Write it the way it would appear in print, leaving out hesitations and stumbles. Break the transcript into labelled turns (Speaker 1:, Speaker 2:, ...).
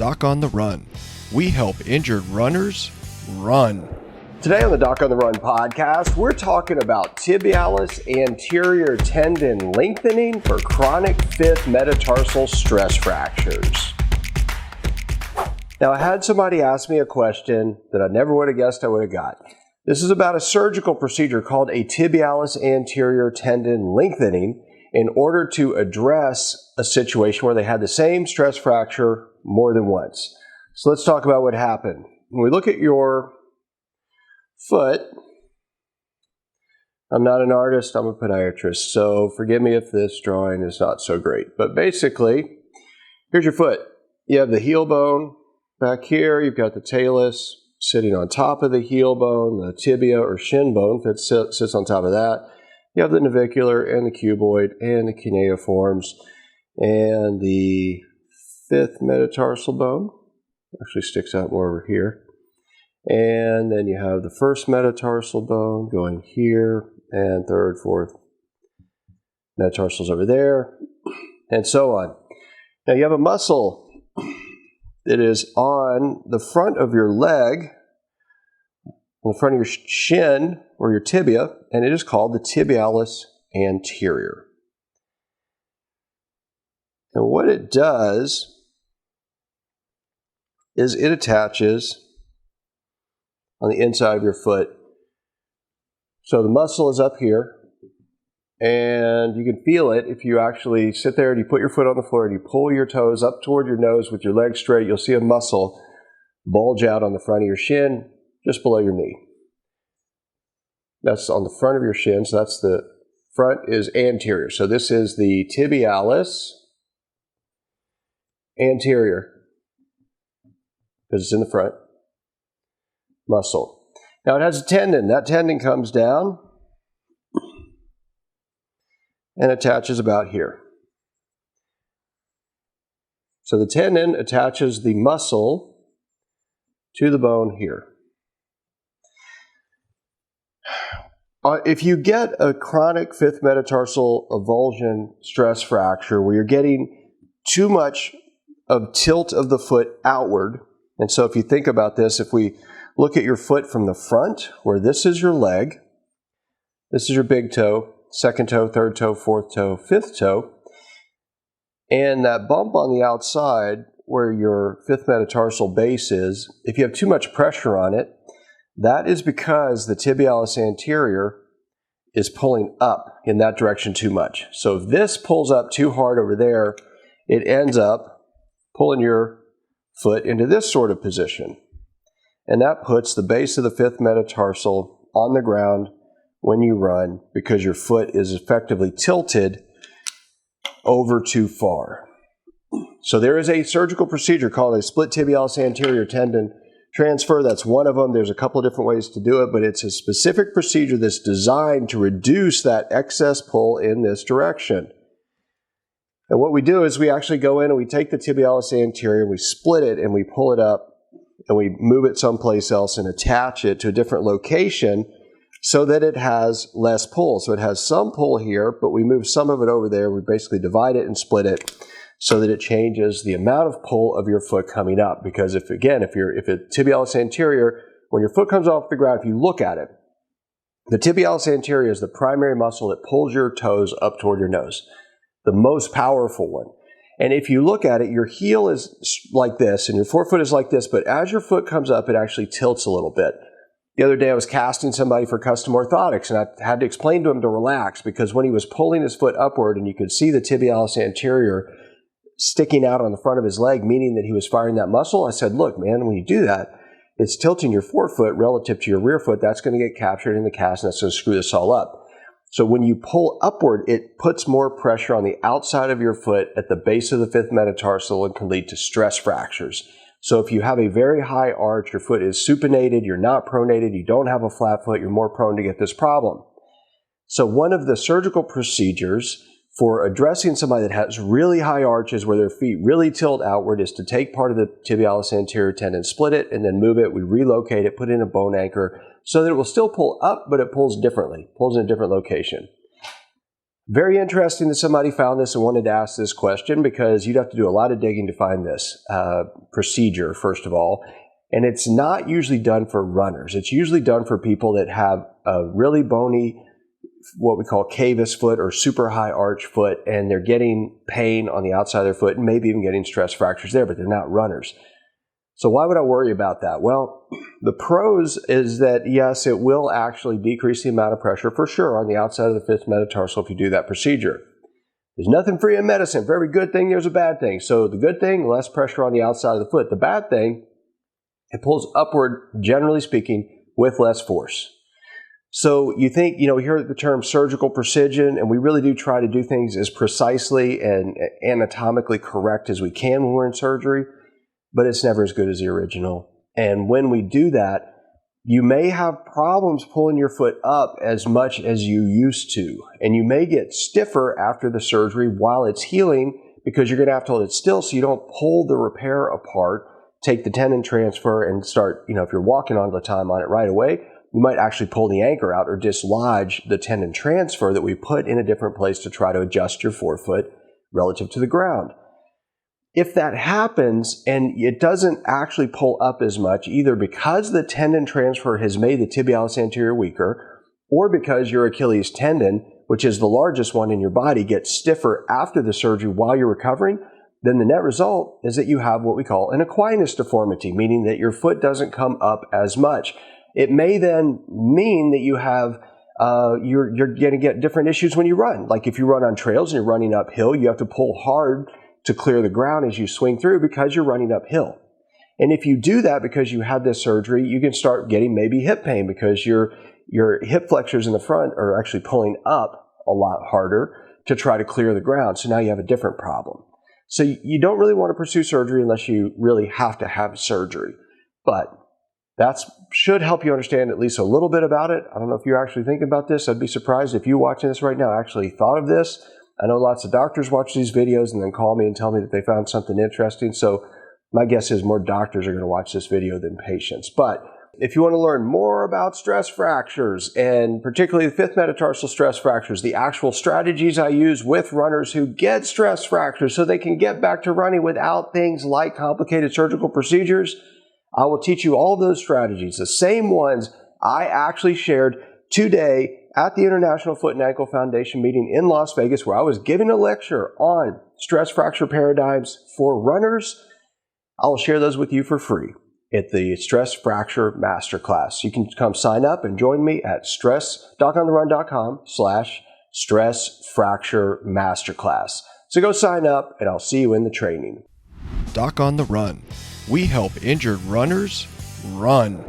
Speaker 1: Doc on the Run. We help injured runners run.
Speaker 2: Today on the Doc on the Run podcast, we're talking about tibialis anterior tendon lengthening for chronic fifth metatarsal stress fractures. Now, I had somebody ask me a question that I never would have guessed I would have got. This is about a surgical procedure called a tibialis anterior tendon lengthening in order to address a situation where they had the same stress fracture more than once. So let's talk about what happened. When we look at your foot, I'm not an artist, I'm a podiatrist, so forgive me if this drawing is not so great. But basically, here's your foot. You have the heel bone back here, you've got the talus sitting on top of the heel bone, the tibia or shin bone that sits on top of that. You have the navicular and the cuboid and the cuneiforms and the fifth metatarsal bone. Actually sticks out more over here. And then you have the first metatarsal bone going here, and third, fourth metatarsals over there, and so on. Now you have a muscle that is on the front of your leg, on the front of your shin or your tibia, and it is called the tibialis anterior. And what it does is it attaches on the inside of your foot. So the muscle is up here, and you can feel it if you actually sit there and you put your foot on the floor and you pull your toes up toward your nose with your legs straight. You'll see a muscle bulge out on the front of your shin, just below your knee. That's on the front of your shin, so that's the front is anterior. So this is the tibialis anterior, because it's in the front muscle. Now it has a tendon. That tendon comes down and attaches about here. So the tendon attaches the muscle to the bone here. If you get a chronic fifth metatarsal avulsion stress fracture where you're getting too much of tilt of the foot outward, and so if you think about this, if we look at your foot from the front, where this is your leg, this is your big toe, second toe, third toe, fourth toe, fifth toe, and that bump on the outside where your fifth metatarsal base is, if you have too much pressure on it, that is because the tibialis anterior is pulling up in that direction too much. So if this pulls up too hard over there, it ends up pulling your foot into this sort of position. And that puts the base of the fifth metatarsal on the ground when you run because your foot is effectively tilted over too far. So there is a surgical procedure called a split tibialis anterior tendon transfer. That's one of them. There's a couple of different ways to do it, but it's a specific procedure that's designed to reduce that excess pull in this direction. And what we do is we actually go in and we take the tibialis anterior, we split it and we pull it up and we move it someplace else and attach it to a different location so that it has less pull. So it has some pull here, but we move some of it over there. We basically divide it and split it so that it changes the amount of pull of your foot coming up. Because if it's tibialis anterior, when your foot comes off the ground, if you look at it, the tibialis anterior is the primary muscle that pulls your toes up toward your nose, the most powerful one. And if you look at it, your heel is like this and your forefoot is like this, but as your foot comes up, it actually tilts a little bit. The other day I was casting somebody for custom orthotics and I had to explain to him to relax because when he was pulling his foot upward and you could see the tibialis anterior sticking out on the front of his leg, meaning that he was firing that muscle, I said, look, man, when you do that, it's tilting your forefoot relative to your rear foot. That's going to get captured in the cast and that's going to screw this all up. So when you pull upward, it puts more pressure on the outside of your foot at the base of the fifth metatarsal and can lead to stress fractures. So if you have a very high arch, your foot is supinated, you're not pronated, you don't have a flat foot, you're more prone to get this problem. So one of the surgical procedures for addressing somebody that has really high arches where their feet really tilt outward is to take part of the tibialis anterior tendon, split it, and then move it. We relocate it, put in a bone anchor so that it will still pull up, but it pulls differently, pulls in a different location. Very interesting that somebody found this and wanted to ask this question, because you'd have to do a lot of digging to find this procedure, first of all. And it's not usually done for runners. It's usually done for people that have a really bony, what we call cavus foot or super high arch foot, and they're getting pain on the outside of their foot and maybe even getting stress fractures there, but they're not runners. So why would I worry about that? Well, the pros is that, yes, it will actually decrease the amount of pressure for sure on the outside of the fifth metatarsal if you do that procedure. There's nothing free in medicine. For every good thing, there's a bad thing. So the good thing, less pressure on the outside of the foot. The bad thing, it pulls upward, generally speaking, with less force. So you think, we hear the term surgical precision, and we really do try to do things as precisely and anatomically correct as we can when we're in surgery, but it's never as good as the original. And when we do that, you may have problems pulling your foot up as much as you used to, and you may get stiffer after the surgery while it's healing, because you're going to have to hold it still so you don't pull the repair apart, take the tendon transfer, and start, if you're walking all the time on it right away, you might actually pull the anchor out or dislodge the tendon transfer that we put in a different place to try to adjust your forefoot relative to the ground. If that happens and it doesn't actually pull up as much, either because the tendon transfer has made the tibialis anterior weaker, or because your Achilles tendon, which is the largest one in your body, gets stiffer after the surgery while you're recovering, then the net result is that you have what we call an equinus deformity, meaning that your foot doesn't come up as much. It may then mean that you have you're going to get different issues when you run. Like if you run on trails and you're running uphill, you have to pull hard to clear the ground as you swing through because you're running uphill. And if you do that because you had this surgery, you can start getting maybe hip pain because your hip flexors in the front are actually pulling up a lot harder to try to clear the ground. So now you have a different problem. So you don't really want to pursue surgery unless you really have to have surgery. But that should help you understand at least a little bit about it. I don't know if you're actually thinking about this. I'd be surprised if you watching this right now actually thought of this. I know lots of doctors watch these videos and then call me and tell me that they found something interesting. So my guess is more doctors are going to watch this video than patients. But if you want to learn more about stress fractures, and particularly the fifth metatarsal stress fractures, the actual strategies I use with runners who get stress fractures so they can get back to running without things like complicated surgical procedures, I will teach you all those strategies, the same ones I actually shared today at the International Foot and Ankle Foundation meeting in Las Vegas, where I was giving a lecture on stress fracture paradigms for runners. I'll share those with you for free at the Stress Fracture Masterclass. You can come sign up and join me at docontherun.com/stress fracture masterclass. So go sign up and I'll see you in the training.
Speaker 1: Doc on the Run. We help injured runners run.